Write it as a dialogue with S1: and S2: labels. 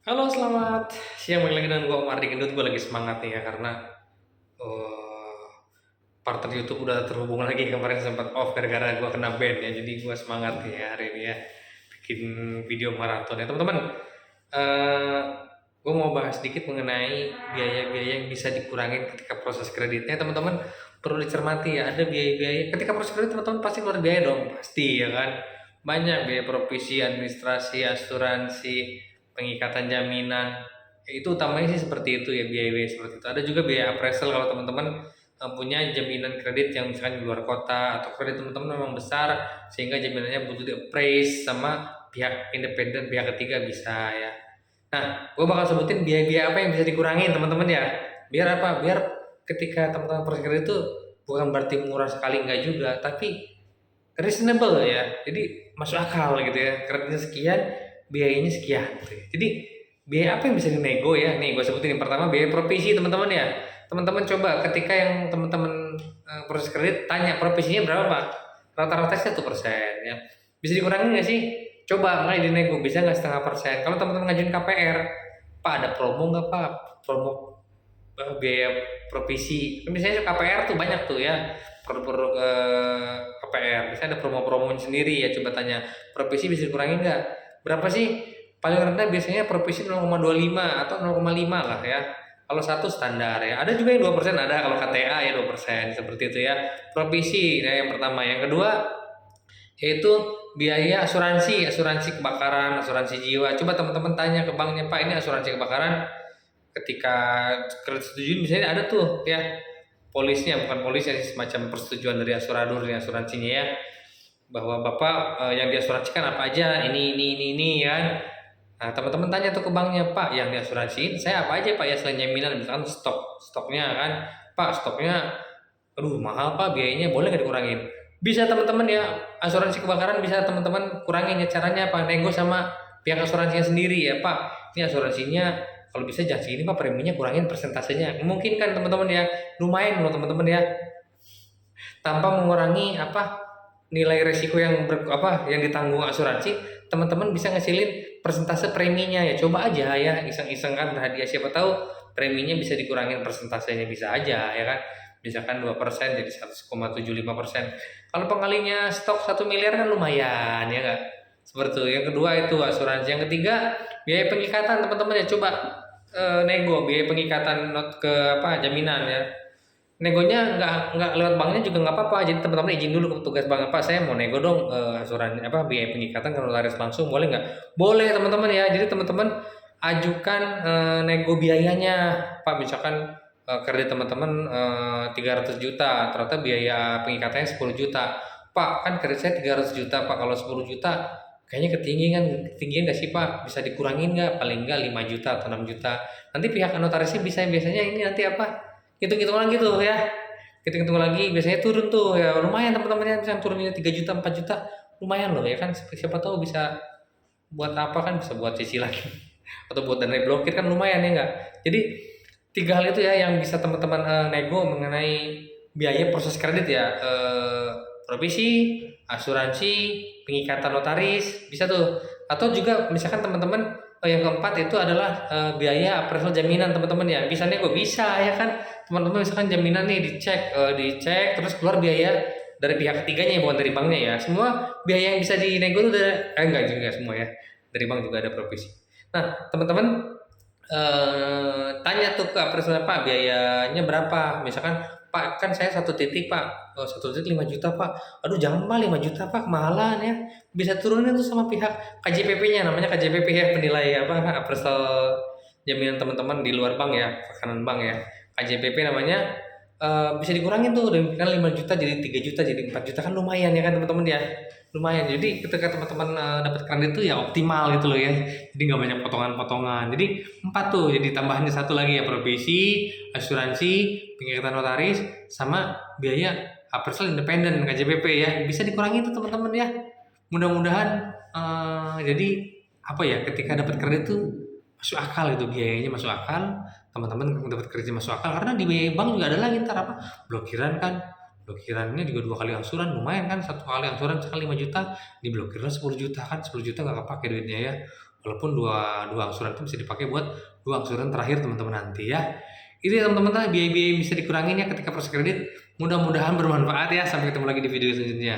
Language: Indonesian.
S1: Halo, selamat siang. Balik lagi dengan gue Omar di Gendut. Gue lagi semangat nih ya karena uh, partner YouTube udah terhubung lagi. Kemarin sempat off gara-gara gue kena ban ya. Jadi gue semangat nih ya hari ini ya bikin video maraton ya teman-teman. Uh, gue mau bahas sedikit mengenai biaya-biaya yang bisa dikurangin ketika proses kreditnya teman-teman. Perlu dicermati ya, ada biaya-biaya ketika proses kredit teman-teman pasti keluar biaya dong, pasti ya kan. Banyak biaya provisi, administrasi, asuransi, pengikatan jaminan. Ya, itu utamanya sih seperti itu ya, biaya-biaya seperti itu. Ada juga biaya appraisal kalau teman-teman punya jaminan kredit yang misalkan di luar kota atau kredit teman-teman memang besar sehingga jaminannya butuh di appraise sama pihak independen, pihak ketiga bisa ya. Nah, gue bakal sebutin biaya-biaya apa yang bisa dikurangin teman-teman ya. Biar apa? Biar ketika teman-teman proses kredit itu bukan berarti murah sekali enggak juga, tapi reasonable ya. Jadi masuk akal gitu ya. Kreditnya sekian, biayanya sekian gitu ya. Jadi biaya apa yang bisa dinego ya? Nih gue sebutin yang pertama biaya provisi teman-teman ya. Teman-teman coba ketika yang teman-teman proses kredit tanya provisinya berapa Pak? Rata-rata 1% ya. Bisa dikurangin nggak sih? Coba mulai dinego bisa nggak 0,5%? Kalau teman-teman ngajuin KPR, Pak ada promo nggak Pak? Promo biaya provisi. Kan biasanya KPR tuh banyak tuh ya produk-produk KPR. Biasanya ada promo-promonya sendiri ya. Coba tanya provisi bisa dikurangin nggak? Berapa sih? Paling rendah biasanya provisi 0,25 atau 0,5 lah ya. Kalau satu standar ya. Ada juga yang 2% ada kalau KTA ya 2% seperti itu ya. Provisi ya yang pertama. Yang kedua yaitu biaya asuransi, asuransi kebakaran, asuransi jiwa. Coba teman-teman tanya ke banknya, Pak, ini asuransi kebakaran ketika kredit setuju misalnya ada tuh ya polisnya, bukan polisnya sih, semacam persetujuan dari asuradur ya asuransinya ya, bahwa bapak yang diasuransikan apa aja ini ya. Nah teman-teman tanya tuh ke banknya, Pak yang diasuransiin saya apa aja Pak ya selain jaminan, misalkan stoknya kan, Pak stoknya aduh mahal Pak biayanya boleh nggak dikurangin, bisa teman-teman ya. Asuransi kebakaran bisa teman-teman kurangin ya, caranya apa, nego sama pihak asuransinya sendiri ya, Pak ini asuransinya kalau bisa jangan segini Pak, preminya kurangin persentasenya, mungkin kan teman-teman ya, lumayan loh teman-teman ya, tanpa mengurangi apa nilai resiko yang ditanggung asuransi. Teman-teman bisa ngasilin persentase preminya ya, coba aja ya iseng-iseng kan berhadiah, siapa tahu preminya bisa dikurangin persentasenya, bisa aja ya kan, misalkan 2% jadi 1,75%. Kalau pengalinya stok 1 miliar kan lumayan ya kan, seperti itu. Yang kedua itu asuransi. Yang ketiga biaya pengikatan teman-teman ya, coba nego biaya pengikatan not ke apa jaminan ya. Negonya nggak lewat banknya juga nggak apa-apa. Jadi teman-teman izin dulu ke petugas bank, apa saya mau nego dong asuransi apa biaya pengikatan ke notaris langsung, boleh nggak? Boleh teman-teman ya. Jadi teman-teman ajukan nego biayanya, Pak misalkan kredit teman-teman 300 juta, ternyata biaya pengikatannya 10 juta. Pak kan kredit saya 300 juta Pak, kalau 10 juta kayaknya ketinggian nggak sih Pak? Bisa dikurangin nggak? Paling nggak 5 juta atau 6 juta. Nanti pihak notarisnya bisa biasanya ini nanti apa? Hitung-hitung lagi tuh ya, hitung-hitung lagi biasanya turun tuh ya, lumayan teman-teman ya, misalnya turunnya 3 juta 4 juta lumayan loh ya kan, siapa tahu bisa buat apa kan, bisa buat cicilan atau buat dana blokir kan lumayan ya enggak. Jadi tiga hal itu ya yang bisa teman-teman nego mengenai biaya proses kredit ya, provisi, asuransi, pengikatan notaris bisa tuh. Atau juga misalkan teman-teman yang keempat itu adalah biaya appraisal jaminan teman-teman ya, bisa nego bisa ya kan. Teman-teman misalkan jaminan nih dicek terus keluar biaya dari pihak ketiganya bukan dari banknya ya, semua biaya yang bisa dinego itu enggak juga semua ya, dari bank juga ada provisi. Nah teman-teman tanya tuh ke appraisal, Pak biayanya berapa, misalkan Pak kan saya satu titik Pak, satu titik 5 juta Pak, aduh jangan Pak 5 juta Pak kemahalan ya, bisa turunin tuh sama pihak KJPP-nya, namanya KJPP ya, penilai apa appraisal jaminan teman-teman di luar bank ya, kanan bank ya, KJPP namanya. Bisa dikurangin tuh dari kan 5 juta jadi 3 juta jadi 4 juta kan lumayan ya kan teman-teman ya, lumayan. Jadi ketika teman-teman dapat kredit itu ya optimal gitu loh ya, jadi nggak banyak potongan-potongan. Jadi 4 tuh, jadi tambahannya satu lagi ya, provisi, asuransi, pengikatan notaris, sama biaya appraisal independen KJPP ya, bisa dikurangi tuh teman-teman ya. Mudah-mudahan jadi apa ya, ketika dapat kredit tuh masuk akal, itu biayanya masuk akal, teman-teman dapat kredit masuk akal, karena di biaya bank juga ada lagi ntar apa, blokiran kan, blokirannya juga 2 kali angsuran lumayan kan, 1 kali angsuran sekali 5 juta diblokirnya 10 juta kan, 10 juta nggak kepake duitnya ya, Walaupun dua angsuran itu bisa dipakai buat dua angsuran terakhir teman-teman nanti ya. Itu ya teman-teman, biaya-biaya yang bisa dikurangin ya ketika proses kredit. Mudah-mudahan bermanfaat ya. Sampai ketemu lagi di video selanjutnya.